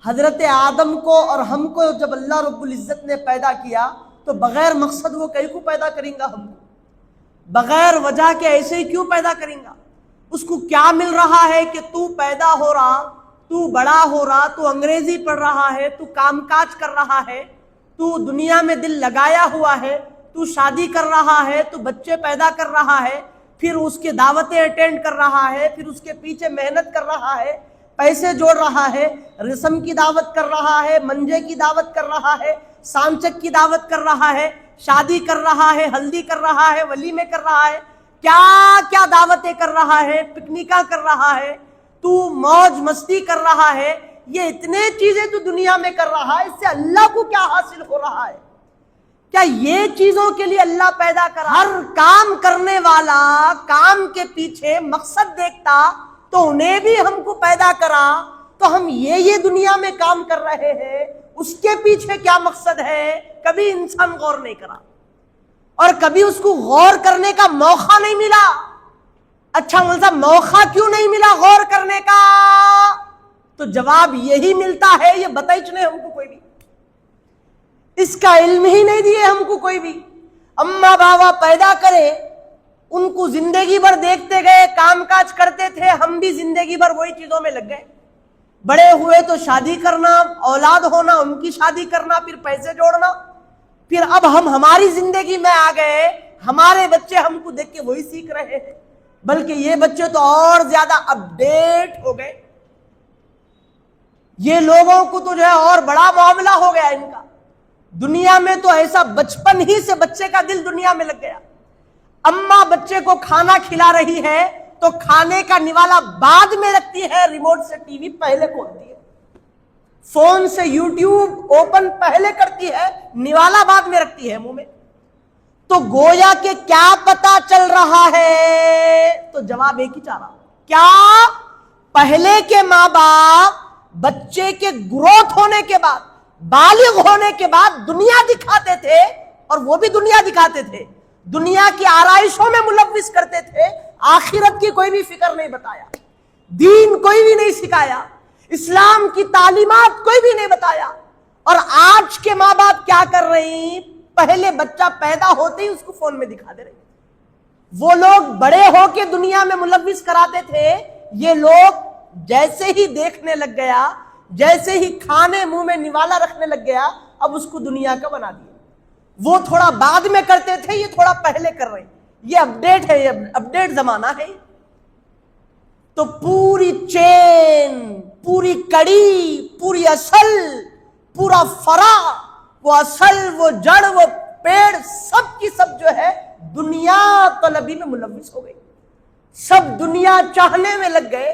حضرت آدم کو اور ہم کو جب اللہ رب العزت نے پیدا کیا تو بغیر مقصد وہ کئی کو پیدا کریں گا؟ ہم کو بغیر وجہ کے ایسے ہی کیوں پیدا کریں گا؟ اس کو کیا مل رہا ہے کہ تو پیدا ہو رہا، تو بڑا ہو رہا، تو انگریزی پڑھ رہا ہے، تو کام کاج کر رہا ہے، تو دنیا میں دل لگایا ہوا ہے، تو شادی کر رہا ہے، تو بچے پیدا کر رہا ہے، پھر اس کے دعوتیں اٹینڈ کر رہا ہے، پھر اس کے پیچھے محنت کر رہا ہے، پیسے جوڑ رہا ہے، رسم کی دعوت کر رہا ہے، منجے کی دعوت کر رہا ہے، سانچک کی دعوت کر رہا ہے، شادی کر رہا ہے، ہلدی کر رہا ہے، ولیمے کر رہا ہے، کیا کیا دعوتیں کر رہا ہے، پکنیکاں کر رہا ہے، تو موج مستی کر رہا ہے، یہ اتنے چیزیں تو دنیا میں کر رہا ہے، اس سے اللہ کو کیا حاصل ہو رہا ہے؟ کیا یہ چیزوں کے لیے اللہ پیدا کر؟ ہر کام کرنے والا کام کے پیچھے مقصد دیکھتا تو انہیں بھی ہم کو پیدا کرا، تو ہم یہ دنیا میں کام کر رہے ہیں، اس کے پیچھے کیا مقصد ہے؟ کبھی انسان غور نہیں کرا، اور کبھی اس کو غور کرنے کا موقع نہیں ملا۔ اچھا مولوی صاحب موقع کیوں نہیں ملا غور کرنے کا؟ تو جواب یہی ملتا ہے، یہ بتائیچ نہیں ہم کو کوئی بھی، اس کا علم ہی نہیں دیے ہم کو کوئی بھی۔ اماں بابا پیدا کرے، ان کو زندگی بھر دیکھتے گئے، کام کاج کرتے تھے، ہم بھی زندگی بھر وہی چیزوں میں لگ گئے۔ بڑے ہوئے تو شادی کرنا، اولاد ہونا، ان کی شادی کرنا، پھر پیسے جوڑنا، پھر اب ہم ہماری زندگی میں آ گئے، ہمارے بچے ہم کو دیکھ کے وہی سیکھ رہے ہیں، بلکہ یہ بچے تو اور زیادہ اپڈیٹ ہو گئے، یہ لوگوں کو تو جو ہے اور بڑا معاملہ ہو گیا ان کا۔ دنیا میں تو ایسا بچپن ہی سے بچے کا دل دنیا میں لگ گیا۔ اماں بچے کو کھانا کھلا رہی ہے تو کھانے کا نوالا بعد میں رکھتی ہے، ریموٹ سے ٹی وی پہلے کھولتی ہے، فون سے یوٹیوب اوپن پہلے کرتی ہے، نوالا بعد میں رکھتی ہے منہ میں۔ تو گویا کہ کیا پتا چل رہا ہے؟ تو جواب ایک ہی چاہ رہا، کیا پہلے کے ماں باپ بچے کے گروتھ ہونے کے بعد، بالغ ہونے کے بعد دنیا دکھاتے تھے، اور وہ بھی دنیا دکھاتے تھے، دنیا کی آرائشوں میں ملوث کرتے تھے، آخرت کی کوئی بھی فکر نہیں بتایا، دین کوئی بھی نہیں سکھایا، اسلام کی تعلیمات کوئی بھی نہیں بتایا۔ اور آج کے ماں باپ کیا کر رہے ہیں؟ پہلے بچہ پیدا ہوتے ہی اس کو فون میں دکھا دے رہے ہیں۔ وہ لوگ بڑے ہو کے دنیا میں ملوث کراتے تھے، یہ لوگ جیسے ہی دیکھنے لگ گیا، جیسے ہی کھانے منہ میں نوالا رکھنے لگ گیا، اب اس کو دنیا کا بنا دیا۔ وہ تھوڑا بعد میں کرتے تھے، یہ تھوڑا پہلے کر رہے ہیں، یہ اپڈیٹ ہے، یہ اپڈیٹ زمانہ ہے۔ تو پوری چین، پوری کڑی، پوری اصل، پورا فرع، وہ اصل، وہ جڑ، وہ پیڑ، سب کی سب جو ہے دنیا طلبی میں ملوث ہو گئی، سب دنیا چاہنے میں لگ گئے۔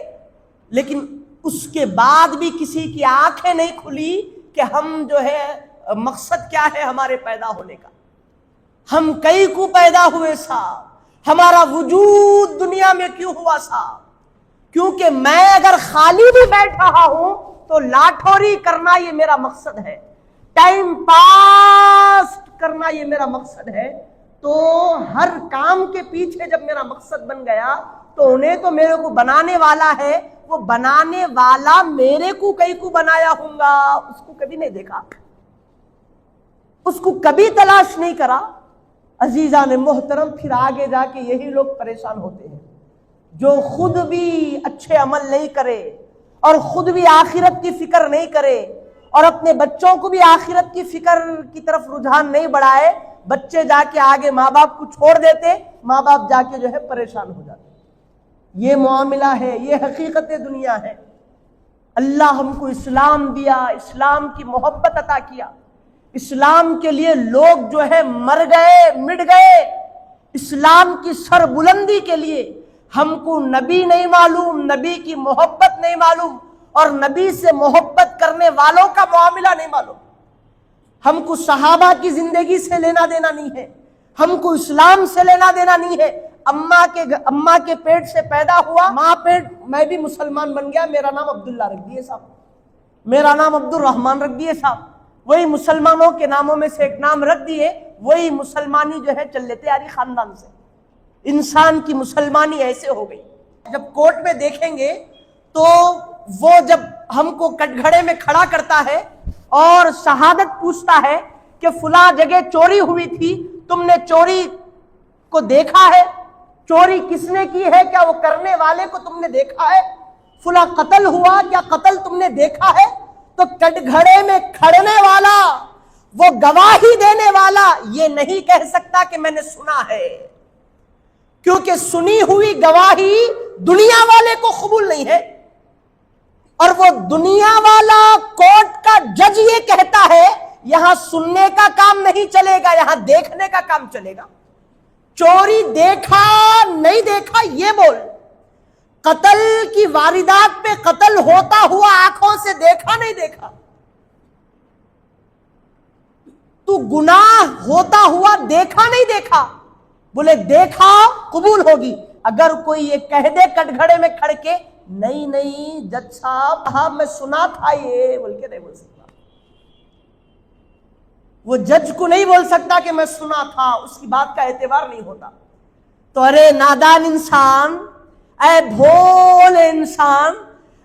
لیکن اس کے بعد بھی کسی کی آنکھیں نہیں کھلی کہ ہم جو ہے مقصد کیا ہے ہمارے پیدا ہونے کا۔ ہم کئی کو پیدا ہوئے صاحب، ہمارا وجود دنیا میں کیوں ہوا صاحب؟ کیونکہ میں اگر خالی بھی بیٹھ رہا ہوں تو لاٹھوری کرنا یہ میرا مقصد ہے، ٹائم پاس کرنا یہ میرا مقصد ہے۔ تو ہر کام کے پیچھے جب میرا مقصد بن گیا تو انہیں تو میرے کو بنانے والا ہے، وہ بنانے والا میرے کو کئی کو بنایا ہوں گا، اس کو کبھی نہیں دیکھا، اس کو کبھی تلاش نہیں کرا۔ عزیزان محترم، پھر آگے جا کے یہی لوگ پریشان ہوتے ہیں جو خود بھی اچھے عمل نہیں کرے، اور خود بھی آخرت کی فکر نہیں کرے، اور اپنے بچوں کو بھی آخرت کی فکر کی طرف رجحان نہیں بڑھائے۔ بچے جا کے آگے ماں باپ کو چھوڑ دیتے، ماں باپ جا کے جو ہے پریشان ہو جاتے۔ یہ معاملہ ہے، یہ حقیقت دنیا ہے۔ اللہ ہم کو اسلام دیا، اسلام کی محبت عطا کیا، اسلام کے لیے لوگ جو ہے مر گئے، مٹ گئے، اسلام کی سر بلندی کے لیے۔ ہم کو نبی نہیں معلوم، نبی کی محبت نہیں معلوم، اور نبی سے محبت کرنے والوں کا معاملہ نہیں معلوم۔ ہم کو صحابہ کی زندگی سے لینا دینا نہیں ہے، ہم کو اسلام سے لینا دینا نہیں ہے۔ اماں کے پیٹ سے پیدا ہوا، ماں پیٹ، میں بھی مسلمان بن گیا، میرا نام عبداللہ رکھ دیے صاحب، میرا نام عبد الرحمن رکھ دیے صاحب، وہی مسلمانوں کے ناموں میں سے ایک نام رکھ دیے، وہی مسلمانی جو ہے چل لیتے یاری خاندان سے۔ انسان کی مسلمانی ایسے ہو گئی۔ جب کورٹ میں دیکھیں گے تو وہ جب ہم کو کٹگھڑے میں کھڑا کرتا ہے اور شہادت پوچھتا ہے کہ فلاں جگہ چوری ہوئی تھی، تم نے چوری کو دیکھا ہے؟ چوری کس نے کی ہے؟ کیا وہ کرنے والے کو تم نے دیکھا ہے؟ فلاں قتل ہوا، کیا قتل تم نے دیکھا ہے؟ تو کٹگھڑے میں کھڑنے والا، وہ گواہی دینے والا یہ نہیں کہہ سکتا کہ میں نے سنا ہے، کیونکہ سنی ہوئی گواہی دنیا والے کو قبول نہیں ہے، اور وہ دنیا والا کورٹ کا جج یہ کہتا ہے یہاں سننے کا کام نہیں چلے گا، یہاں دیکھنے کا کام چلے گا۔ چوری دیکھا نہیں دیکھا یہ بول، قتل کی واردات پہ قتل ہوتا ہوا آنکھوں سے دیکھا نہیں دیکھا، تو گناہ ہوتا ہوا دیکھا نہیں دیکھا، بولے دیکھا قبول ہوگی۔ اگر کوئی یہ کہہ دے کٹگھڑے میں کھڑ کے نہیں نہیں جج صاحب ہاں میں سنا تھا یہ، بول کے نہیں بول سکتا، وہ جج کو نہیں بول سکتا کہ میں سنا تھا، اس کی بات کا اعتبار نہیں ہوتا۔ تو ارے نادان انسان، اے بھولے انسان،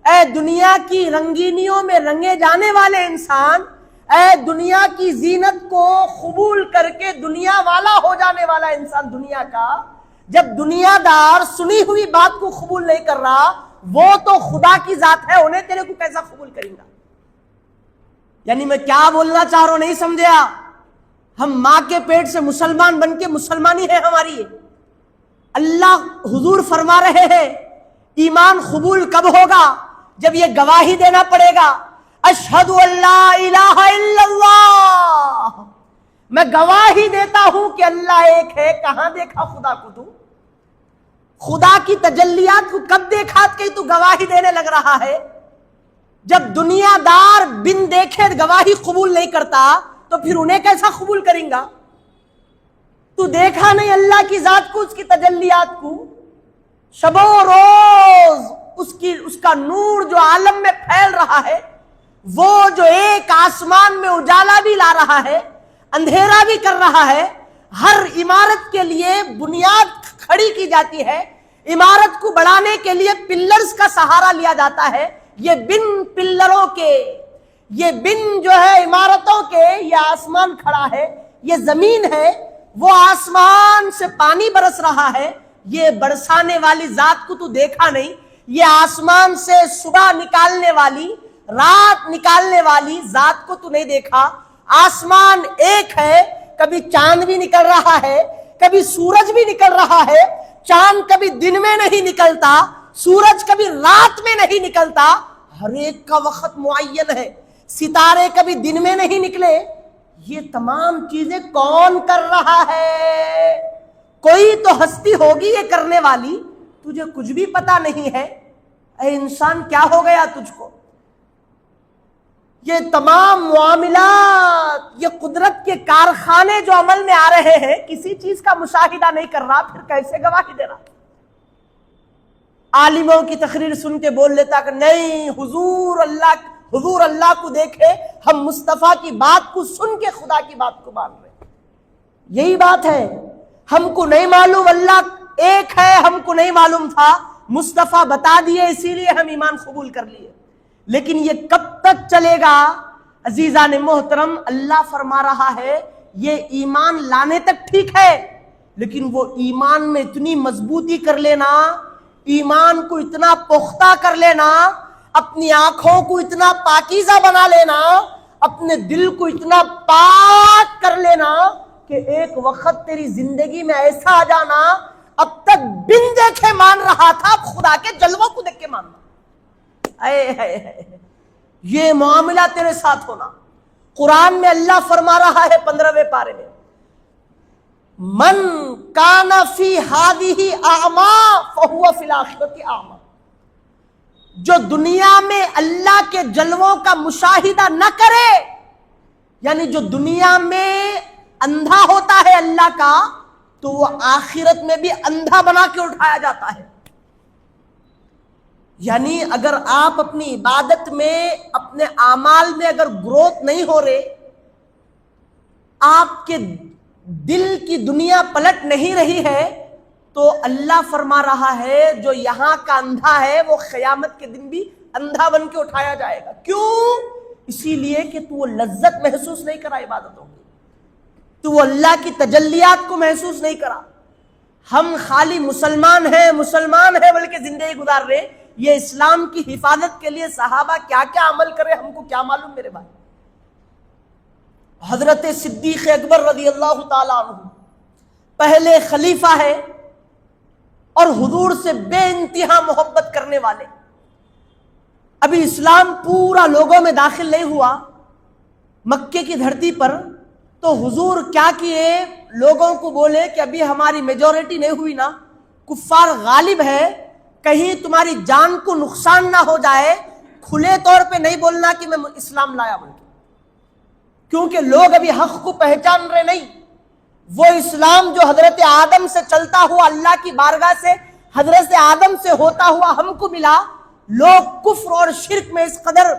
اے دنیا کی رنگینیوں میں رنگے جانے والے انسان، اے دنیا کی زینت کو قبول کر کے دنیا والا ہو جانے والا انسان دنیا کا، جب دنیا دار سنی ہوئی بات کو قبول نہیں کر رہا، وہ تو خدا کی ذات ہے، انہیں تیرے کو کیسا قبول کریں گا؟ یعنی میں کیا بولنا چاہ رہا ہوں نہیں سمجھا؟ ہم ماں کے پیٹ سے مسلمان بن کے مسلمانی ہے ہماری۔ اللہ حضور فرما رہے ہیں ایمان قبول کب ہوگا؟ جب یہ گواہی دینا پڑے گا، اشہد ان لا الہ الا اللہ، میں گواہی دیتا ہوں کہ اللہ ایک ہے۔ کہاں دیکھا خدا کو تو؟ خدا کی تجلیات کو کب دیکھا کہ تو گواہی دینے لگ رہا ہے؟ جب دنیا دار بن دیکھے گواہی قبول نہیں کرتا تو پھر انہیں کیسا قبول کریں گا؟ تو دیکھا نہیں اللہ کی ذات کو، اس کی تجلیات کو، شب و روز اس کا نور جو عالم میں پھیل رہا ہے، وہ جو ایک آسمان میں اجالا بھی لا رہا ہے، اندھیرا بھی کر رہا ہے۔ ہر عمارت کے لیے بنیاد کھڑی کی جاتی ہے، عمارت کو بڑھانے کے لیے پلرز کا سہارا لیا جاتا ہے۔ یہ بن پلروں کے، یہ بن جو ہے عمارتوں کے، یہ آسمان کھڑا ہے، یہ زمین ہے، وہ آسمان سے پانی برس رہا ہے، یہ برسانے والی ذات کو تو دیکھا نہیں، یہ آسمان سے صبح نکالنے والی، رات نکالنے والی ذات کو تو نہیں دیکھا۔ آسمان ایک ہے، کبھی چاند بھی نکل رہا ہے، کبھی سورج بھی نکل رہا ہے، چاند کبھی دن میں نہیں نکلتا، سورج کبھی رات میں نہیں نکلتا، ہر ایک کا وقت معین ہے، ستارے کبھی دن میں نہیں نکلے۔ یہ تمام چیزیں کون کر رہا ہے؟ کوئی تو ہستی ہوگی یہ کرنے والی، تجھے کچھ بھی پتا نہیں ہے۔ اے انسان کیا ہو گیا تجھ کو؟ یہ تمام معاملات، یہ قدرت کے کارخانے جو عمل میں آ رہے ہیں، کسی چیز کا مشاہدہ نہیں کر رہا، پھر کیسے گواہی دے رہا؟ عالموں کی تقریر سن کے بول لیتا کہ نہیں حضور اللہ کو دیکھے، ہم مصطفیٰ کی بات کو سن کے خدا کی بات کو مان رہے۔ یہی بات ہے، ہم کو نہیں معلوم اللہ ایک ہے، ہم کو نہیں معلوم تھا، مصطفیٰ بتا دیے اسی لیے ہم ایمان قبول کر لیے۔ لیکن یہ کب تک چلے گا عزیزان محترم؟ اللہ فرما رہا ہے یہ ایمان لانے تک ٹھیک ہے، لیکن وہ ایمان میں اتنی مضبوطی کر لینا، ایمان کو اتنا پختہ کر لینا، اپنی آنکھوں کو اتنا پاکیزہ بنا لینا، اپنے دل کو اتنا پاک کر لینا کہ ایک وقت تیری زندگی میں ایسا آ جانا، اب تک بن دیکھے مان رہا تھا، اب خدا کے جلووں کو دیکھ کے ماننا۔ یہ معاملہ تیرے ساتھ ہونا۔ قرآن میں اللہ فرما رہا ہے 15ویں پارے میں، من کان فی ہذہ اعمی فہو فی الآخرۃ اعمی، جو دنیا میں اللہ کے جلووں کا مشاہدہ نہ کرے، یعنی جو دنیا میں اندھا ہوتا ہے اللہ کا، تو وہ آخرت میں بھی اندھا بنا کے اٹھایا جاتا ہے۔ یعنی اگر آپ اپنی عبادت میں، اپنے اعمال میں اگر گروتھ نہیں ہو رہے، آپ کے دل کی دنیا پلٹ نہیں رہی ہے، تو اللہ فرما رہا ہے جو یہاں کا اندھا ہے وہ قیامت کے دن بھی اندھا بن کے اٹھایا جائے گا. کیوں؟ اسی لیے کہ تو وہ لذت محسوس نہیں کرا عبادتوں کی, تو وہ اللہ کی تجلیات کو محسوس نہیں کرا. ہم خالی مسلمان ہیں بلکہ زندگی گزار رہے. یہ اسلام کی حفاظت کے لیے صحابہ کیا کیا عمل کرے ہم کو کیا معلوم میرے بھائی. حضرت صدیق اکبر رضی اللہ تعالیٰ عنہ پہلے خلیفہ ہے اور حضور سے بے انتہا محبت کرنے والے. ابھی اسلام پورا لوگوں میں داخل نہیں ہوا مکے کی دھرتی پر, تو حضور کیا کیے, لوگوں کو بولے کہ ابھی ہماری میجورٹی نہیں ہوئی نا, کفار غالب ہے, کہیں تمہاری جان کو نقصان نہ ہو جائے, کھلے طور پہ نہیں بولنا کہ میں اسلام لایا بول کے, کیونکہ لوگ ابھی حق کو پہچان رہے نہیں. وہ اسلام جو حضرت آدم سے چلتا ہوا اللہ کی بارگاہ سے حضرت آدم سے ہوتا ہوا ہم کو ملا, لوگ کفر اور شرک میں اس قدر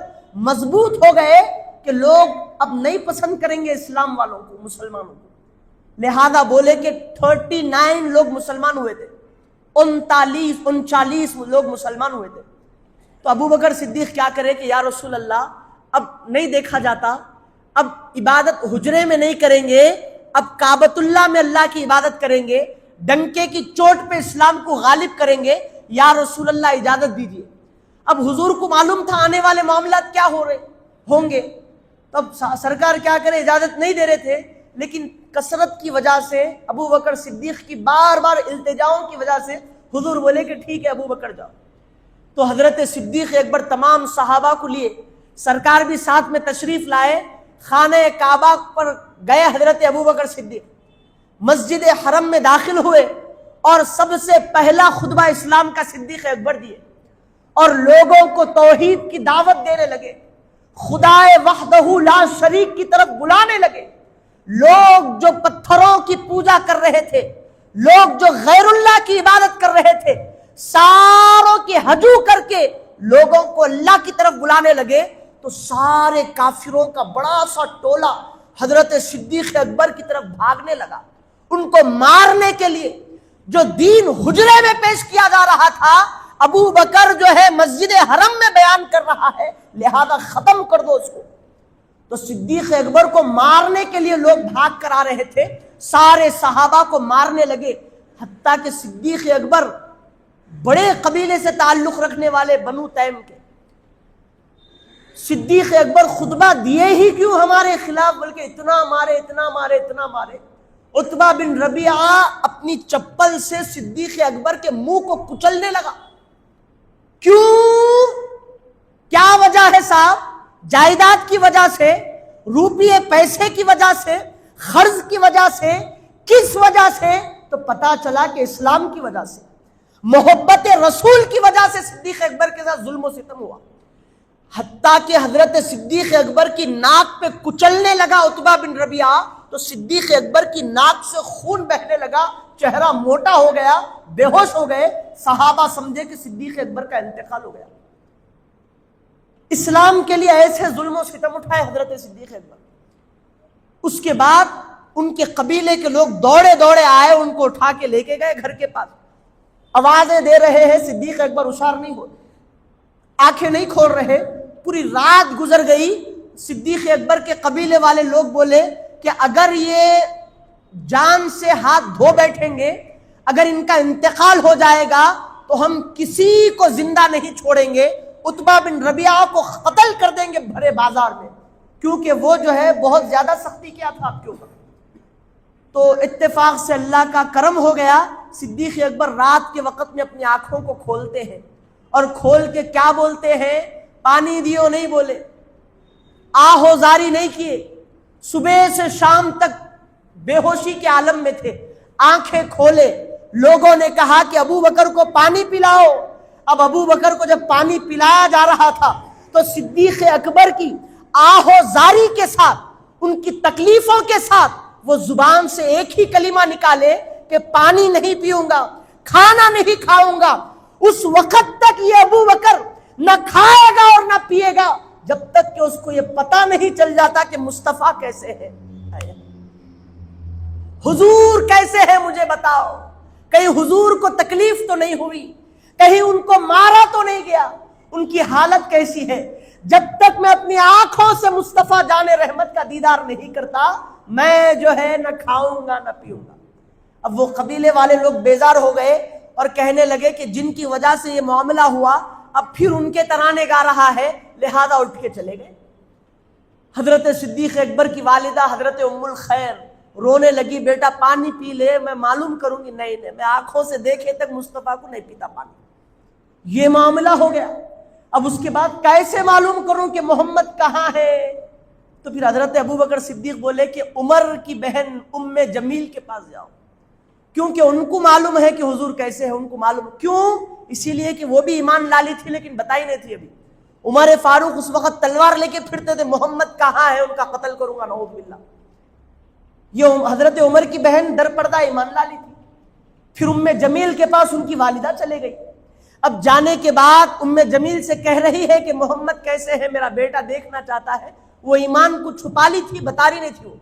مضبوط ہو گئے کہ لوگ اب نہیں پسند کریں گے اسلام والوں کو, مسلمانوں کو. لہذا بولے کہ 39 لوگ مسلمان ہوئے تھے, 39 لوگ مسلمان ہوئے تھے. تو ابو بکر صدیق کیا کرے کہ یا رسول اللہ اب نہیں دیکھا جاتا, اب عبادت حجرے میں نہیں کریں گے, اب کعبۃ اللہ میں اللہ کی عبادت کریں گے, ڈنکے کی چوٹ پہ اسلام کو غالب کریں گے, یا رسول اللہ اجازت دیجیے. اب حضور کو معلوم تھا آنے والے معاملات کیا ہوں گے, تو اب سرکار کیا کرے, اجازت نہیں دے رہے تھے, لیکن کثرت کی وجہ سے ابو بکر صدیق کی بار بار التجاؤں کی وجہ سے حضور بولے کہ ٹھیک ہے ابو بکر جاؤ. تو حضرت صدیق اکبر تمام صحابہ کو لیے, سرکار بھی ساتھ میں تشریف لائے, خانہ کعبہ پر گئے. حضرت ابو بکر صدیق مسجد حرم میں داخل ہوئے اور سب سے پہلا خطبہ اسلام کا صدیق اکبر دیے اور لوگوں کو توحید کی دعوت دینے لگے, خدائے وحدہ لا شریک کی طرف بلانے لگے. لوگ جو پتھروں کی پوجا کر رہے تھے, لوگ جو غیر اللہ کی عبادت کر رہے تھے, ساروں کی ہجو کر کے لوگوں کو اللہ کی طرف بلانے لگے. تو سارے کافروں کا بڑا سا ٹولہ حضرت صدیق اکبر کی طرف بھاگنے لگا, ان کو مارنے کے لیے. جو دین حجرے میں پیش کیا جا رہا تھا ابو بکر جو ہے مسجد حرم میں بیان کر رہا ہے, لہذا ختم کر دو اس کو. تو صدیق اکبر کو مارنے کے لیے لوگ بھاگ کر آ رہے تھے, سارے صحابہ کو مارنے لگے, حتیٰ کہ صدیق اکبر بڑے قبیلے سے تعلق رکھنے والے بنو تیم کے. صدیق اکبر خطبہ دیے ہی کیوں ہمارے خلاف, بلکہ اتنا مارے. عتبہ بن ربیعہ اپنی چپل سے صدیق اکبر کے منہ کو کچلنے لگا. کیوں؟ کیا وجہ ہے صاحب؟ جائیداد کی وجہ سے, روپیے پیسے کی وجہ سے, قرض کی وجہ سے, کس وجہ سے؟ تو پتا چلا کہ اسلام کی وجہ سے, محبت رسول کی وجہ سے صدیق اکبر کے ساتھ ظلم و ستم ہوا. حتیٰ کہ حضرت صدیق اکبر کی ناک پہ کچلنے لگا عتبہ بن ربیعہ, تو صدیق اکبر کی ناک سے خون بہنے لگا, چہرہ موٹا ہو گیا, بے ہوش ہو گئے. صحابہ سمجھے کہ صدیق اکبر کا انتقال ہو گیا. اسلام کے لیے ایسے ظلم و ستم اٹھائے حضرت صدیق اکبر. اس کے بعد ان کے قبیلے کے لوگ دوڑے آئے, ان کو اٹھا کے لے کے گئے گھر کے پاس. آوازیں دے رہے ہیں, صدیق اکبر ہوشیار نہیں ہو, آنکھیں نہیں کھول رہے. پوری رات گزر گئی. صدیق اکبر کے قبیلے والے لوگ بولے کہ اگر یہ جان سے ہاتھ دھو بیٹھیں گے, اگر ان کا انتقال ہو جائے گا تو ہم کسی کو زندہ نہیں چھوڑیں گے, عتبہ بن ربیعہ کو قتل کر دیں گے بھرے بازار میں, کیونکہ وہ جو ہے بہت زیادہ سختی کیا تھا آپ کے اوپر. تو اتفاق سے اللہ کا کرم ہو گیا. صدیق اکبر رات کے وقت میں اپنی آنکھوں کو کھولتے ہیں اور کھول کے کیا بولتے ہیں, پانی دیو نہیں بولے, آہو زاری نہیں کیے. صبح سے شام تک بے ہوشی کے عالم میں تھے, آنکھیں کھولے. لوگوں نے کہا کہ ابو بکر کو پانی پلاؤ. اب ابو بکر کو جب پانی پلایا جا رہا تھا تو صدیق اکبر کی آہو زاری کے ساتھ, ان کی تکلیفوں کے ساتھ وہ زبان سے ایک ہی کلمہ نکالے کہ پانی نہیں پیوں گا, کھانا نہیں کھاؤں گا. اس وقت تک یہ ابو بکر نہ کھائے گا اور نہ پیے گا جب تک کہ اس کو یہ پتہ نہیں چل جاتا کہ مصطفیٰ کیسے ہے, حضور کیسے ہے, مجھے بتاؤ. کہیں حضور کو تکلیف تو نہیں ہوئی, کہیں ان کو مارا تو نہیں گیا, ان کی حالت کیسی ہے. جب تک میں اپنی آنکھوں سے مصطفیٰ جان رحمت کا دیدار نہیں کرتا میں جو ہے نہ کھاؤں گا نہ پیوں گا. اب وہ قبیلے والے لوگ بیزار ہو گئے اور کہنے لگے کہ جن کی وجہ سے یہ معاملہ ہوا اب پھر ان کے ترانے گا رہا ہے, لہذا اٹھ کے چلے گئے. حضرت صدیق اکبر کی والدہ حضرت ام الخیر رونے لگی, بیٹا پانی پی لے, میں معلوم کروں گی. نہیں میں آنکھوں سے دیکھے تک مصطفیٰ کو نہیں پیتا پانی. یہ معاملہ ہو گیا. اب اس کے بعد کیسے معلوم کروں کہ محمد کہاں ہے؟ تو پھر حضرت ابوبکر صدیق بولے کہ عمر کی بہن ام جمیل کے پاس جاؤ, کیونکہ ان کو معلوم ہے کہ حضور کیسے ہے. ان کو معلوم کیوں؟ اسی لیے کہ وہ بھی ایمان لالی تھی لیکن بتائی نہیں تھی. ابھی عمر فاروق اس وقت تلوار لے کے پھرتے تھے, محمد کہاں ہے ان کا قتل کروں گا نعوذ باللہ. یہ حضرت عمر کی بہن در پردہ ایمان لالی تھی. پھر ام جمیل کے پاس ان کی والدہ چلے گئی. اب جانے کے بعد ام جمیل سے کہہ رہی ہے کہ محمد کیسے ہے, میرا بیٹا دیکھنا چاہتا ہے. وہ ایمان کو چھپا لی تھی, بتا رہی نہیں تھی. وہ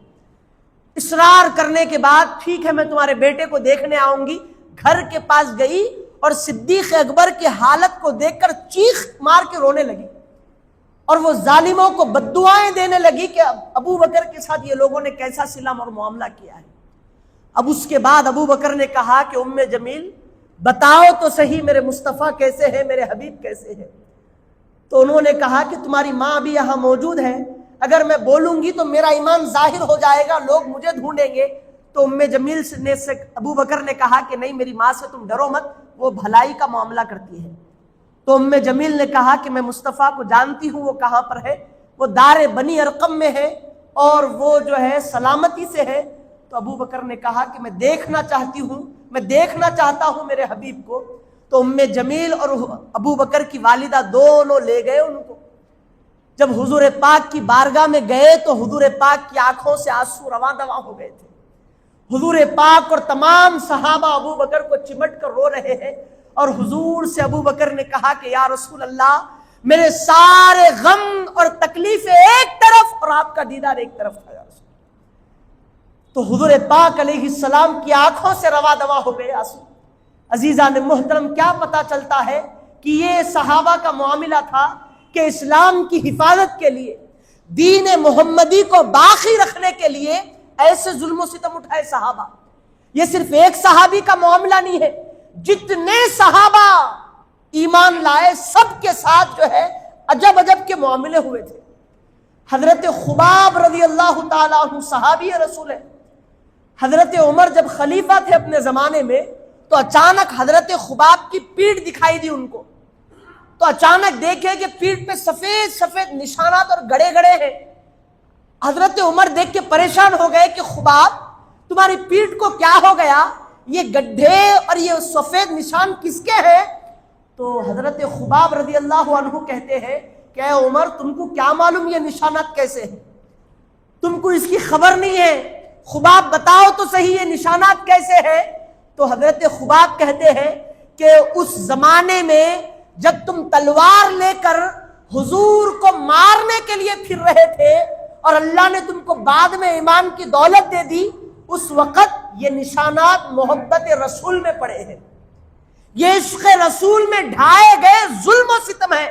اصرار کرنے کے بعد ٹھیک ہے میں تمہارے بیٹے کو دیکھنے آؤں گی. گھر کے پاس گئی اور صدیق اکبر کی حالت کو دیکھ کر چیخ مار کے رونے لگی اور وہ ظالموں کو بددعائیں دینے لگی کہ ابو بکر کے ساتھ یہ لوگوں نے کیسا سلام اور معاملہ کیا ہے. اب اس کے بعد ابو بکر نے کہا کہ ام جمیل بتاؤ تو صحیح میرے مصطفیٰ کیسے ہیں, میرے حبیب کیسے ہیں. تو انہوں نے کہا کہ تمہاری ماں بھی یہاں موجود ہے, اگر میں بولوں گی تو میرا ایمان ظاہر ہو جائے گا, لوگ مجھے ڈھونڈیں گے. تو ام جمیل نے ابو بکر نے کہا کہ نہیں میری ماں سے تم ڈرو مت, وہ بھلائی کا معاملہ کرتی ہے. تو ام جمیل نے کہا کہ میں مصطفیٰ کو جانتی ہوں, وہ کہاں پر ہے, وہ دار بنی ارقم میں ہے اور وہ جو ہے سلامتی سے ہے. تو ابو بکر نے کہا کہ میں دیکھنا چاہتی ہوں, میں دیکھنا چاہتا ہوں میرے حبیب کو. تو ام جمیل اور ابو بکر کی والدہ دونوں لے گئے ان کو. جب حضور پاک کی بارگاہ میں گئے تو حضور پاک کی آنکھوں سے آنسو رواں دواں ہو گئے تھے. حضور پاک اور تمام صحابہ ابو بکر کو چمٹ کر رو رہے ہیں اور حضور سے ابو بکر نے کہا کہ یا رسول اللہ میرے سارے غم اور تکلیفیں ایک طرف اور آپ کا دیدار ایک طرف تھا یا رسول. تو حضور پاک علیہ السلام کی آنکھوں سے رواں دواں ہو گئے آنسو. عزیزان محترم, کیا پتا چلتا ہے کہ یہ صحابہ کا معاملہ تھا کہ اسلام کی حفاظت کے لیے, دین محمدی کو باقی رکھنے کے لیے ایسے ظلم و ستم اٹھائے صحابہ. یہ صرف ایک صحابی کا معاملہ نہیں ہے, جتنے صحابہ ایمان لائے سب کے ساتھ جو ہے عجب عجب کے معاملے ہوئے تھے. حضرت خباب رضی اللہ تعالیٰ عنہ صحابی رسول ہے. حضرت عمر جب خلیفہ تھے اپنے زمانے میں تو اچانک حضرت خباب کی پیٹھ دکھائی دی ان کو. تو اچانک دیکھے کہ پیٹھ پہ سفید سفید نشانات اور گڑے گڑے ہیں. حضرت عمر دیکھ کے پریشان ہو گئے کہ خباب تمہاری پیٹھ کو کیا ہو گیا, یہ گڈھے اور یہ سفید نشان کس کے ہیں؟ تو حضرت خباب رضی اللہ عنہ کہتے ہیں کہ اے عمر تم کو کیا معلوم یہ نشانات کیسے ہیں, تم کو اس کی خبر نہیں ہے, خباب بتاؤ تو صحیح یہ نشانات کیسے ہیں. تو حضرت خباب کہتے ہیں کہ اس زمانے میں جب تم تلوار لے کر حضور کو مارنے کے لیے پھر رہے تھے اور اللہ نے تم کو بعد میں ایمان کی دولت دے دی, اس وقت یہ نشانات محبت رسول میں پڑے ہیں, یہ عشق رسول میں ڈھائے گئے ظلم و ستم ہے.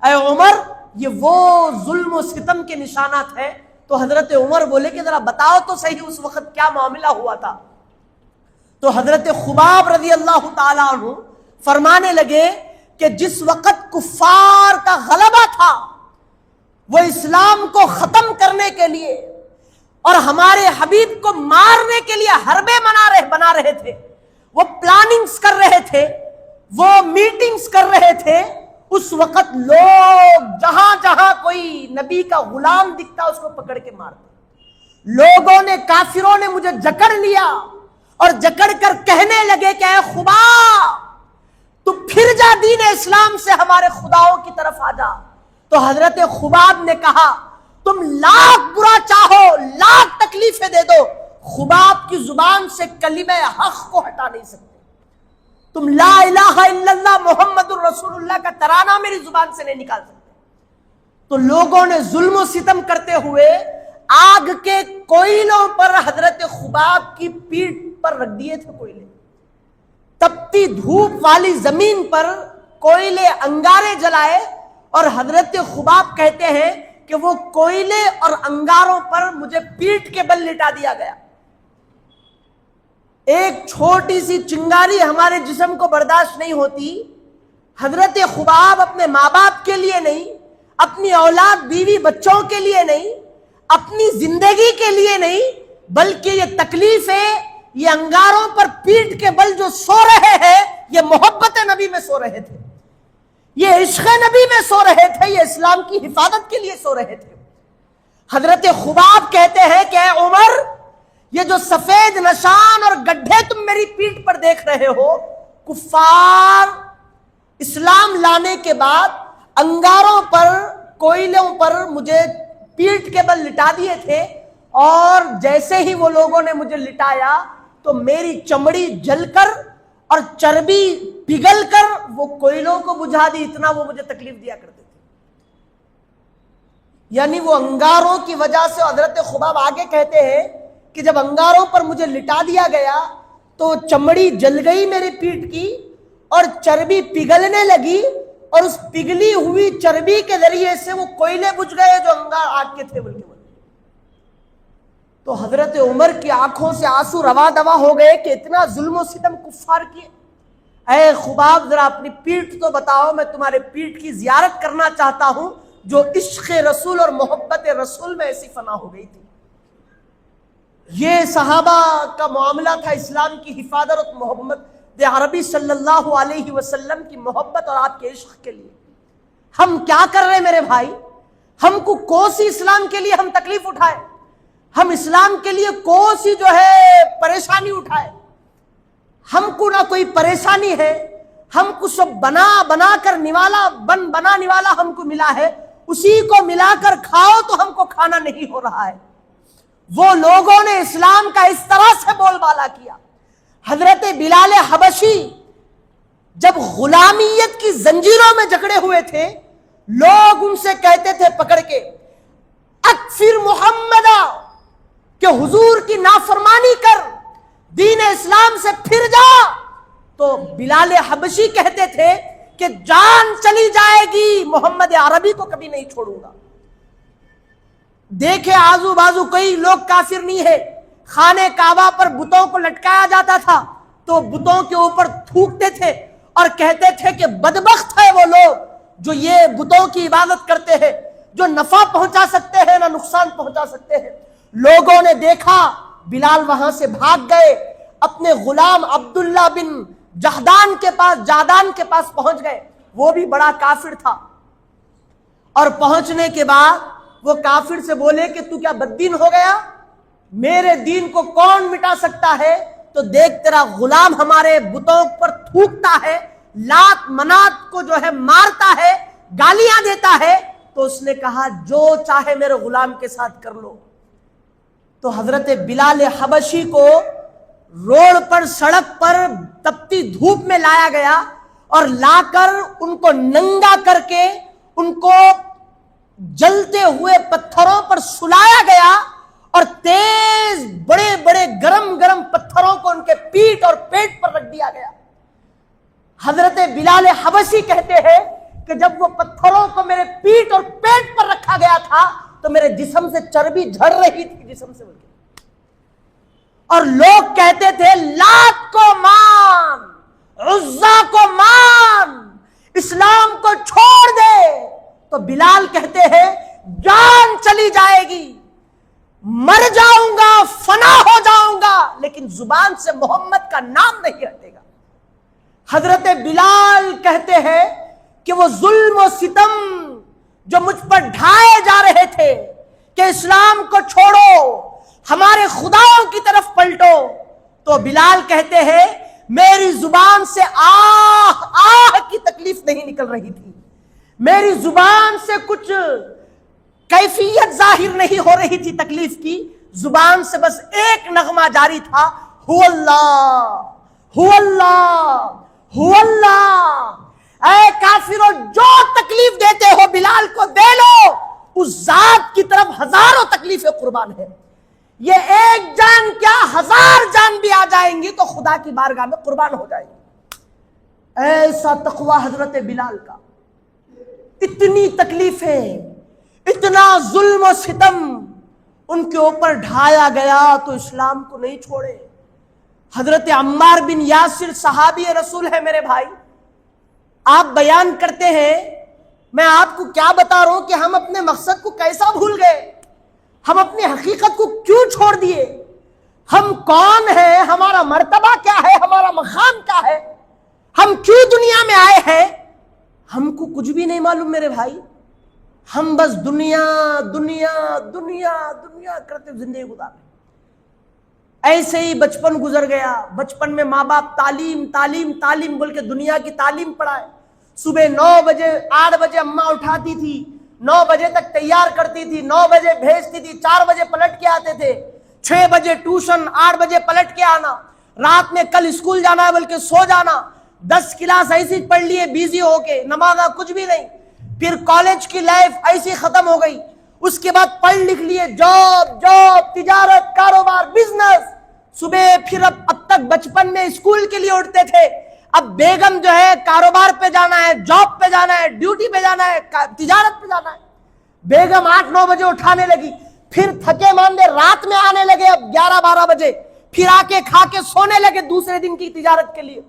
اے عمر یہ وہ ظلم و ستم کے نشانات ہیں. تو حضرت عمر بولے کہ ذرا بتاؤ تو صحیح اس وقت کیا معاملہ ہوا تھا. تو حضرت خباب رضی اللہ تعالیٰ عنہ فرمانے لگے کہ جس وقت کفار کا غلبہ تھا, وہ اسلام کو ختم کرنے کے لیے اور ہمارے حبیب کو مارنے کے لیے حربے بنا رہے تھے, وہ پلاننگز کر رہے تھے, وہ میٹنگز کر رہے تھے, اس وقت لوگ جہاں جہاں کوئی نبی کا غلام دکھتا اس کو پکڑ کے مارتے. لوگوں نے, کافروں نے مجھے جکڑ لیا اور جکڑ کر کہنے لگے کہ اے خباب تو پھر جا دین اسلام سے ہمارے خداؤں کی طرف آ جا. تو حضرت خباب نے کہا تم لاکھ برا چاہو, لاکھ تکلیفیں دے دو, خباب کی زبان سے کلمہ حق کو ہٹا نہیں سکتے. تم لا الہ الا اللہ محمد الرسول اللہ کا ترانہ میری زبان سے نہیں نکال سکتے. تو لوگوں نے ظلم و ستم کرتے ہوئے آگ کے کوئلوں پر حضرت خباب کی پیٹھ پر رکھ دیے تھے کوئلے. تپتی دھوپ والی زمین پر کوئلے انگارے جلائے، اور حضرت خباب کہتے ہیں کہ وہ کوئلے اور انگاروں پر مجھے پیٹھ کے بل لٹا دیا گیا۔ ایک چھوٹی سی چنگاری ہمارے جسم کو برداشت نہیں ہوتی، حضرت خباب اپنے ماں باپ کے لیے نہیں، اپنی اولاد بیوی بچوں کے لیے نہیں، اپنی زندگی کے لیے نہیں، بلکہ یہ تکلیف ہے، یہ انگاروں پر پیٹ کے بل جو سو رہے ہیں، یہ محبت نبی میں سو رہے تھے، یہ عشق نبی میں سو رہے تھے، یہ اسلام کی حفاظت کے لیے سو رہے تھے۔ حضرت خباب کہتے ہیں کہ اے عمر، یہ جو سفید نشان اور گڈھے تم میری پیٹھ پر دیکھ رہے ہو، کفار اسلام لانے کے بعد انگاروں پر، کوئلوں پر مجھے پیٹھ کے بل لٹا دیے تھے، اور جیسے ہی وہ لوگوں نے مجھے لٹایا تو میری چمڑی جل کر اور چربی پگھل کر وہ کوئلوں کو بجھا دی، اتنا وہ مجھے تکلیف دیا کرتے تھے۔ یعنی وہ انگاروں کی وجہ سے، حضرت خباب آگے کہتے ہیں کہ جب انگاروں پر مجھے لٹا دیا گیا تو چمڑی جل گئی میری پیٹھ کی، اور چربی پگھلنے لگی، اور اس پگھلی ہوئی چربی کے ذریعے سے وہ کوئلے بجھ گئے جو انگار آگ کے تھے بلکہ۔ تو حضرت عمر کی آنکھوں سے آنسو روا دوا ہو گئے کہ اتنا ظلم و ستم کفار کیے۔ اے خباب، ذرا اپنی پیٹھ تو بتاؤ، میں تمہارے پیٹھ کی زیارت کرنا چاہتا ہوں جو عشق رسول اور محبت رسول میں ایسی فنا ہو گئی تھی۔ یہ صحابہ کا معاملہ تھا اسلام کی حفاظت اور محمد عربی صلی اللہ علیہ وسلم کی محبت اور آپ کے عشق کے لیے۔ ہم کیا کر رہے ہیں میرے بھائی؟ ہم کو کوسی اسلام کے لیے ہم تکلیف اٹھائے، ہم اسلام کے لیے کوسی جو ہے پریشانی اٹھائے، ہم کو نہ کوئی پریشانی ہے، ہم کو سب بنا کر نوالا بنا نوالا ہم کو ملا ہے، اسی کو ملا کر کھاؤ تو ہم کو کھانا نہیں ہو رہا ہے۔ وہ لوگوں نے اسلام کا اس طرح سے بول بالا کیا۔ حضرت بلال حبشی جب غلامیت کی زنجیروں میں جکڑے ہوئے تھے، لوگ ان سے کہتے تھے پکڑ کے، اکفر محمدہ، کہ حضور کی نافرمانی کر، دین اسلام سے پھر جا۔ تو بلال حبشی کہتے تھے کہ جان چلی جائے گی، محمد عربی کو کبھی نہیں چھوڑوں گا۔ دیکھے آزو بازو کوئی لوگ کافر نہیں ہے، خانہ کعبہ پر بتوں کو لٹکایا جاتا تھا تو بتوں کے اوپر تھوکتے تھے اور کہتے تھے کہ بدبخت ہے وہ لوگ جو یہ بتوں کی عبادت کرتے ہیں، جو نفع پہنچا سکتے ہیں نہ نقصان پہنچا سکتے ہیں۔ لوگوں نے دیکھا، بلال وہاں سے بھاگ گئے، اپنے غلام عبداللہ بن جہدان کے پاس پہنچ گئے، وہ بھی بڑا کافر تھا، اور پہنچنے کے بعد وہ کافر سے بولے کہ تو کیا بددین ہو گیا؟ میرے دین کو کون مٹا سکتا ہے؟ تو دیکھ تیرا غلام ہمارے بتوں پر تھوکتا ہے، لات منات کو جو ہے مارتا ہے، گالیاں دیتا ہے۔ تو اس نے کہا جو چاہے میرے غلام کے ساتھ کر لو۔ تو حضرت بلال حبشی کو روڈ پر، سڑک پر تپتی دھوپ میں لایا گیا، اور لا کر ان کو ننگا کر کے ان کو جلتے ہوئے پتھروں پر سلایا گیا، اور تیز بڑے بڑے گرم گرم پتھروں کو ان کے پیٹھ اور پیٹ پر رکھ دیا گیا۔ حضرت بلال حبشی کہتے ہیں کہ جب وہ پتھروں کو میرے پیٹھ اور پیٹ پر رکھا گیا تھا تو میرے جسم سے چربی جھڑ رہی تھی، جسم سے، اور لوگ کہتے تھے لات کو مان، عزا کو مان، اسلام کو چھوڑ دے۔ تو بلال کہتے ہیں جان چلی جائے گی، مر جاؤں گا، فنا ہو جاؤں گا، لیکن زبان سے محمد کا نام نہیں ہٹے گا۔ حضرت بلال کہتے ہیں کہ وہ ظلم و ستم جو مجھ پر ڈھائے جا رہے تھے کہ اسلام کو چھوڑو، ہمارے خداؤں کی طرف پلٹو، تو بلال کہتے ہیں میری زبان سے آہ آہ کی تکلیف نہیں نکل رہی تھی، میری زبان سے کچھ کیفیت ظاہر نہیں ہو رہی تھی تکلیف کی، زبان سے بس ایک نغمہ جاری تھا، ہو اللہ، ہو اللہ، ہو اللہ۔ اے کافروں، جو تکلیف دیتے ہو بلال کو دے لو، اس ذات کی طرف ہزاروں تکلیفیں قربان ہے۔ یہ ایک جان کیا، 1000 جان بھی آ جائیں گی تو خدا کی بارگاہ میں قربان ہو جائیں گی۔ ایسا تقوی حضرت بلال کا، اتنی تکلیفیں، اتنا ظلم و ستم ان کے اوپر ڈھایا گیا تو اسلام کو نہیں چھوڑے۔ حضرت عمار بن یاسر صحابی رسول ہے میرے بھائی، آپ بیان کرتے ہیں، میں آپ کو کیا بتا رہا ہوں کہ ہم اپنے مقصد کو کیسا بھول گئے، ہم اپنی حقیقت کو کیوں چھوڑ دیے، ہم کون ہیں، ہمارا مرتبہ کیا ہے، ہمارا مقام کیا ہے، ہم کیوں دنیا میں آئے ہیں، ہم کو کچھ بھی نہیں معلوم میرے بھائی۔ ہم بس دنیا دنیا دنیا دنیا کرتے زندگی گزار رہے۔ ایسے ہی بچپن گزر گیا، بچپن میں ماں باپ تعلیم تعلیم تعلیم بول کے دنیا کی تعلیم پڑھائے۔ صبح 9 بجے 8 بجے اماں اٹھاتی تھی، 9 بجے تک تیار کرتی تھی، 9 بجے بھیجتی تھی، 4 بجے پلٹ کے آتے تھے، 6 بجے ٹیوشن، 8 بجے پلٹ کے آنا، رات میں کل اسکول جانا ہے بول کے سو جانا، 10 کلاس ایسی پڑھ لیے بیزی ہو کے، نمازہ کچھ بھی نہیں، پھر کالج کی لائف ایسی ختم ہو گئی، اس کے بعد پڑھ لکھ لیے، جاب جاب تجارت کاروبار بزنس، صبح پھر اب تک بچپن میں اسکول کے لیے اٹھتے تھے، اب بیگم جو ہے کاروبار پہ جانا ہے، جاب پہ جانا ہے، ڈیوٹی پہ جانا ہے، تجارت پہ جانا ہے، بیگم 8-9 بجے اٹھانے لگی، پھر تھکے ماندے رات میں آنے لگے، اب 11-12 بجے، پھر آ کے کھا کے سونے لگے دوسرے دن کی تجارت کے لیے۔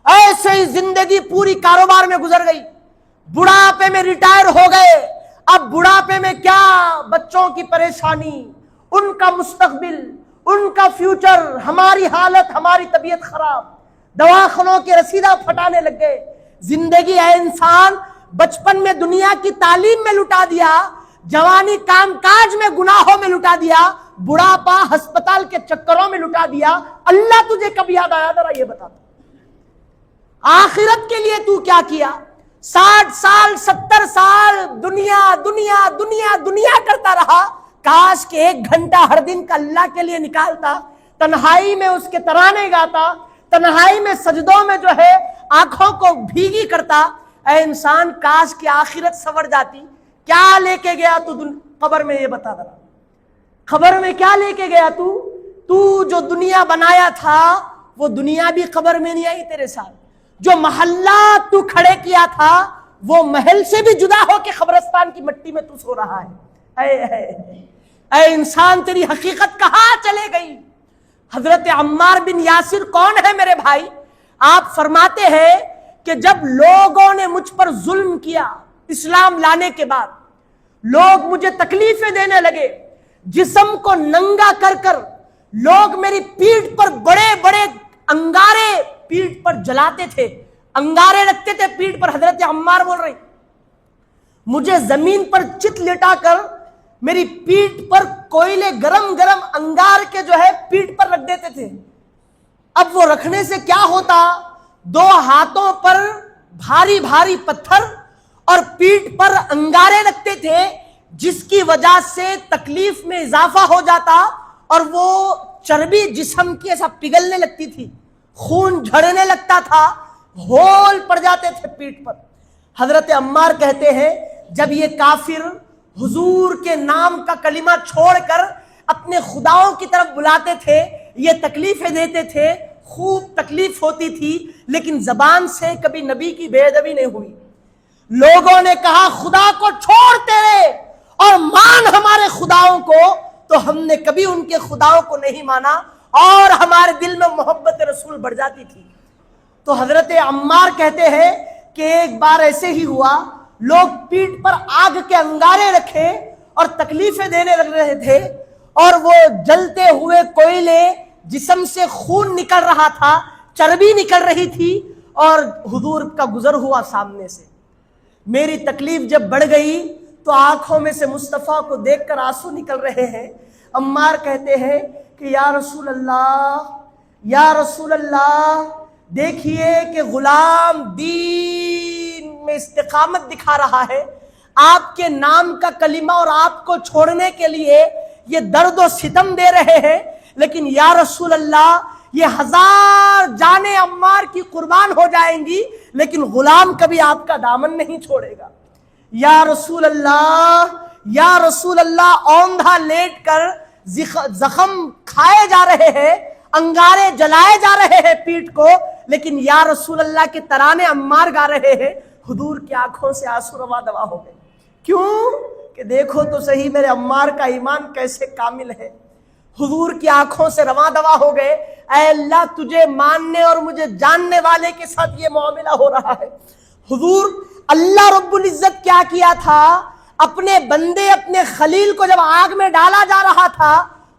ایسے ہی زندگی پوری کاروبار میں گزر گئی، بڑھاپے میں ریٹائر ہو گئے۔ اب بڑھاپے میں کیا، بچوں کی پریشانی، ان کا مستقبل، ان کا فیوچر، ہماری حالت، ہماری طبیعت خراب، دواخانوں کے رسیدہ پھٹانے لگ گئے۔ زندگی ہے انسان بچپن میں دنیا کی تعلیم میں لٹا دیا، جوانی کام کاج میں گناہوں میں لٹا دیا، بڑھاپا ہسپتال کے چکروں میں لٹا دیا۔ اللہ تجھے کب یاد آیا ذرا یہ بتا، آخرت کے لیے تو کیا کیا؟ 60 سال 70 سال دنیا دنیا دنیا دنیا کرتا رہا، کاش کہ 1 گھنٹہ ہر دن کا اللہ کے لیے نکالتا، تنہائی میں اس کے ترانے گاتا، تنہائی میں سجدوں میں جو ہے آنکھوں کو بھیگی کرتا۔ اے انسان کاش کہ آخرت سنور جاتی۔ کیا لے کے گیا تو قبر میں، یہ بتا ذرا، قبر میں کیا لے کے گیا تو جو دنیا بنایا تھا وہ دنیا بھی قبر میں نہیں آئی تیرے ساتھ، جو محلہ تو کھڑے کیا تھا وہ محل سے بھی جدا ہو کے قبرستان کی مٹی میں تو سو رہا ہے۔ اے انسان تیری حقیقت کہاں چلے گئی؟ حضرت عمار بن یاسر کون ہے میرے بھائی؟ آپ فرماتے ہیں کہ جب لوگوں نے مجھ پر ظلم کیا، اسلام لانے کے بعد لوگ مجھے تکلیفیں دینے لگے، جسم کو ننگا کر کر لوگ میری پیٹھ پر بڑے بڑے انگارے پیٹھ پر جلاتے تھے، انگارے رکھتے تھے پیٹھ پر۔ حضرت عمار بول رہے، مجھے زمین پر چت لٹا کر میری پیٹھ پر کوئلے گرم گرم انگار کے جو ہے پیٹھ پر رکھ دیتے تھے۔ اب وہ رکھنے سے کیا ہوتا، 2 ہاتھوں پر بھاری بھاری پتھر اور پیٹھ پر انگارے رکھتے تھے، جس کی وجہ سے تکلیف میں اضافہ ہو جاتا اور وہ چربی جسم کی ایسا پگھلنے لگتی تھی، خون جھڑنے لگتا تھا، ہول پڑ جاتے تھے پیٹھ پر۔ حضرت عمار کہتے ہیں جب یہ کافر حضور کے نام کا کلمہ چھوڑ کر اپنے خداؤں کی طرف بلاتے تھے، یہ تکلیفیں دیتے تھے، خوب تکلیف ہوتی تھی، لیکن زبان سے کبھی نبی کی بے ادبی نہیں ہوئی۔ لوگوں نے کہا خدا کو چھوڑ تیرے اور مان ہمارے خداؤں کو، تو ہم نے کبھی ان کے خداؤں کو نہیں مانا اور ہمارے دل میں محبت رسول بڑھ جاتی تھی۔ تو حضرت عمار کہتے ہیں کہ ایک بار ایسے ہی ہوا، لوگ پیٹھ پر آگ کے انگارے رکھے اور تکلیفیں دینے لگ رہے تھے، اور وہ جلتے ہوئے کوئلے، جسم سے خون نکل رہا تھا، چربی نکل رہی تھی، اور حضور کا گزر ہوا سامنے سے۔ میری تکلیف جب بڑھ گئی تو آنکھوں میں سے مصطفیٰ کو دیکھ کر آنسو نکل رہے ہیں۔ عمار کہتے ہیں کہ یا رسول اللہ، یا رسول اللہ، دیکھیے کہ غلام دین میں استقامت دکھا رہا ہے، آپ کے نام کا کلمہ اور آپ کو چھوڑنے کے لیے یہ درد و ستم دے رہے ہیں، لیکن یا رسول اللہ یہ 1000 جانیں عمار کی قربان ہو جائیں گی، لیکن غلام کبھی آپ کا دامن نہیں چھوڑے گا۔ یا رسول اللہ، یا رسول اللہ، اوندھا لیٹ کر زخم کھائے جا رہے ہیں، انگارے جلائے جا رہے ہیں پیٹھ کو، لیکن یا رسول اللہ کے ترانے عمار گا رہے ہیں، حضور کی آنکھوں سے آنسو رواں دوا ہو گئے. کیوں؟ کہ دیکھو تو صحیح میرے عمار کا ایمان کیسے کامل ہے. حضور کی آنکھوں سے رواں دوا ہو گئے. اے اللہ، تجھے ماننے اور مجھے جاننے والے کے ساتھ یہ معاملہ ہو رہا ہے. حضور اللہ رب العزت کیا کیا تھا؟ اپنے بندے اپنے خلیل کو جب آگ میں ڈالا جا رہا تھا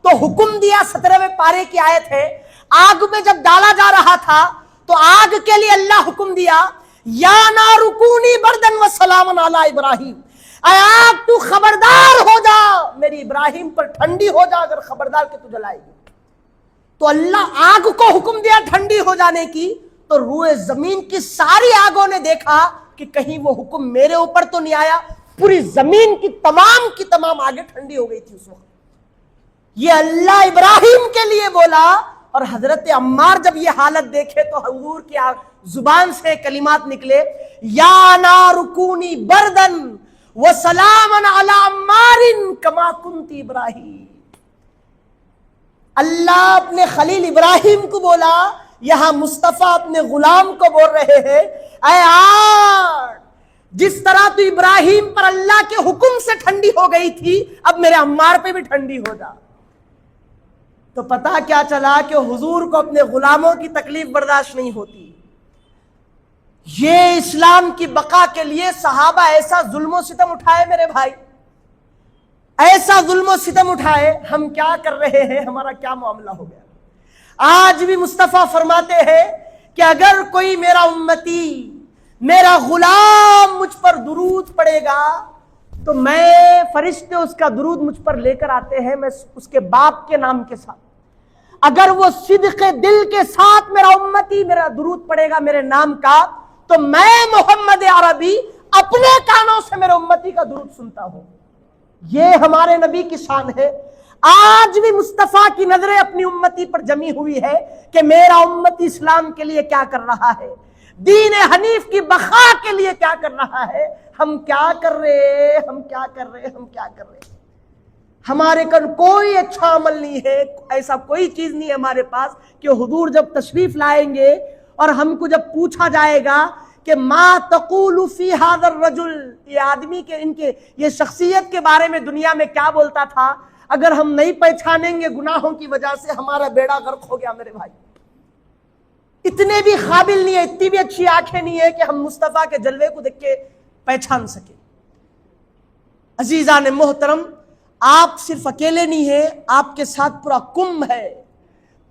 تو حکم دیا، 17ویں پارے کی آیت ہے، آگ میں جب ڈالا جا رہا تھا تو آگ کے لیے اللہ حکم دیا، یا نار کونی بردن و سلام علی ابراہیم، اے آگ تو خبردار ہو جا، میری ابراہیم پر ٹھنڈی ہو جا اگر خبردار کہ تو جلائے گی. تو اللہ آگ کو حکم دیا ٹھنڈی ہو جانے کی، تو روئے زمین کی ساری آگوں نے دیکھا کہ کہیں وہ حکم میرے اوپر تو نہیں آیا. پوری زمین کی تمام آگیں ٹھنڈی ہو گئی تھی اس وقت. یہ اللہ ابراہیم کے لیے بولا. اور حضرت عمار جب یہ حالت دیکھے تو حضور کی زبان سے کلمات نکلے، یا نار کونی بردن وسلام علی عمار کما کنت ابراہیم. اللہ اپنے خلیل ابراہیم کو بولا، یہاں مصطفیٰ اپنے غلام کو بول رہے ہیں، اے آگ، جس طرح تو ابراہیم پر اللہ کے حکم سے ٹھنڈی ہو گئی تھی، اب میرے عمار پہ بھی ٹھنڈی ہو جا. تو پتا کیا چلا کہ حضور کو اپنے غلاموں کی تکلیف برداشت نہیں ہوتی. یہ اسلام کی بقا کے لیے صحابہ ایسا ظلم و ستم اٹھائے میرے بھائی، ایسا ظلم و ستم اٹھائے. ہم کیا کر رہے ہیں؟ ہمارا کیا معاملہ ہو گیا؟ آج بھی مصطفیٰ فرماتے ہیں کہ اگر کوئی میرا امتی، میرا غلام مجھ پر درود پڑے گا تو میں فرشتے اس کا درود مجھ پر لے کر آتے ہیں، میں اس کے باپ کے نام کے ساتھ. اگر وہ صدق دل کے ساتھ میرا امتی میرا درود پڑے گا میرے نام کا، تو میں محمد عربی اپنے کانوں سے میرے امتی کا درود سنتا ہوں. یہ ہمارے نبی کی شان ہے. آج بھی مصطفیٰ کی نظریں اپنی امتی پر جمی ہوئی ہے کہ میرا امتی اسلام کے لیے کیا کر رہا ہے، دین حنیف کی بقا کے لیے کیا کر رہا ہے. ہم کیا کر رہے، ہم کیا کر رہے، ہم کیا کر رہے. ہمارے کن کوئی اچھا عمل نہیں ہے، ایسا کوئی چیز نہیں ہے ہمارے پاس کہ حضور جب تشریف لائیں گے اور ہم کو جب پوچھا جائے گا کہ ما تقول فی ھذا الرجل، یہ آدمی کے، ان کے یہ شخصیت کے بارے میں دنیا میں کیا بولتا تھا، اگر ہم نہیں پہچانیں گے گناہوں کی وجہ سے ہمارا بیڑا غرق ہو گیا میرے بھائی. اتنے بھی قابل نہیں ہے، اتنی بھی اچھی آنکھیں نہیں ہے کہ ہم مصطفیٰ کے جلوے کو دیکھ کے پہچان سکیں. عزیزان محترم، آپ صرف اکیلے نہیں ہیں، آپ کے ساتھ پورا قوم ہے،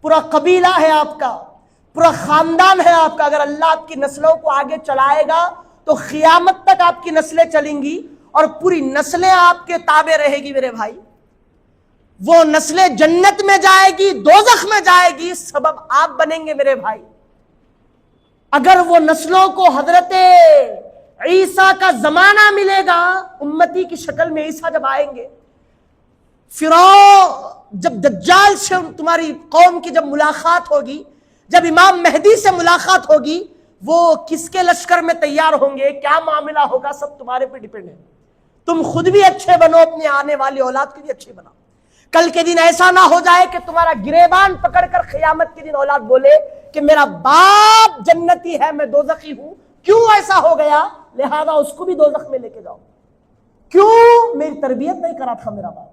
پورا قبیلہ ہے آپ کا، پورا خاندان ہے آپ کا. اگر اللہ آپ کی نسلوں کو آگے چلائے گا تو قیامت تک آپ کی نسلیں چلیں گی اور پوری نسلیں آپ کے تابع رہے گی میرے بھائی. وہ نسلیں جنت میں جائے گی، دوزخ میں جائے گی، سبب آپ بنیں گے میرے بھائی. اگر وہ نسلوں کو حضرت عیسیٰ کا زمانہ ملے گا، امتی کی شکل میں عیسیٰ جب آئیں گے، فرعون جب دجال سے تمہاری قوم کی جب ملاقات ہوگی، جب امام مہدی سے ملاقات ہوگی، وہ کس کے لشکر میں تیار ہوں گے، کیا معاملہ ہوگا، سب تمہارے پہ ڈیپینڈ ہے. تم خود بھی اچھے بنو، اپنے آنے والی اولاد کی بھی اچھی بناؤ. کل کے دن ایسا نہ ہو جائے کہ تمہارا گریبان پکڑ کر قیامت کے دن اولاد بولے کہ میرا باپ جنتی ہے، میں دوزخی ہوں. کیوں ایسا ہو گیا؟ لہذا اس کو بھی دوزخ میں لے کے جاؤ. کیوں؟ میری تربیت نہیں کرا تھا میرا باپ،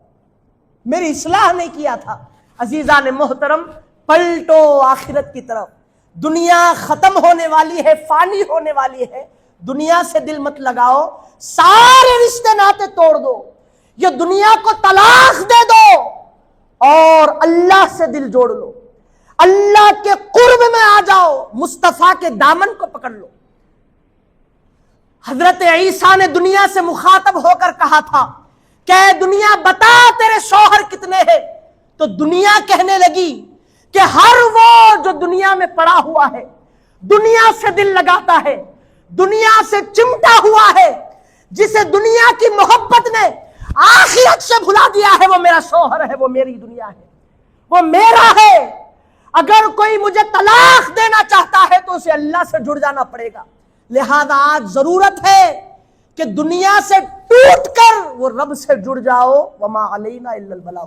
میری اصلاح نہیں کیا تھا. عزیزان محترم، پلٹو آخرت کی طرف. دنیا ختم ہونے والی ہے، فانی ہونے والی ہے. دنیا سے دل مت لگاؤ، سارے رشتے ناطے توڑ دو، یہ دنیا کو طلاق دے دو اور اللہ سے دل جوڑ لو، اللہ کے قرب میں آ جاؤ، مصطفیٰ کے دامن کو پکڑ لو. حضرت عیسیٰ نے دنیا سے مخاطب ہو کر کہا تھا کہ دنیا بتا تیرے شوہر کتنے ہیں، تو دنیا کہنے لگی کہ ہر وہ جو دنیا میں پڑا ہوا ہے، دنیا سے دل لگاتا ہے، دنیا سے چمٹا ہوا ہے، جسے دنیا کی محبت نے آخرت سے بھلا دیا ہے، وہ میرا شوہر ہے، وہ میری دنیا ہے، وہ میرا ہے. اگر کوئی مجھے طلاق دینا چاہتا ہے تو اسے اللہ سے جڑ جانا پڑے گا. لہذا آج ضرورت ہے کہ دنیا سے ٹوٹ کر وہ رب سے جڑ جاؤ. وما علینا الا البلاغ.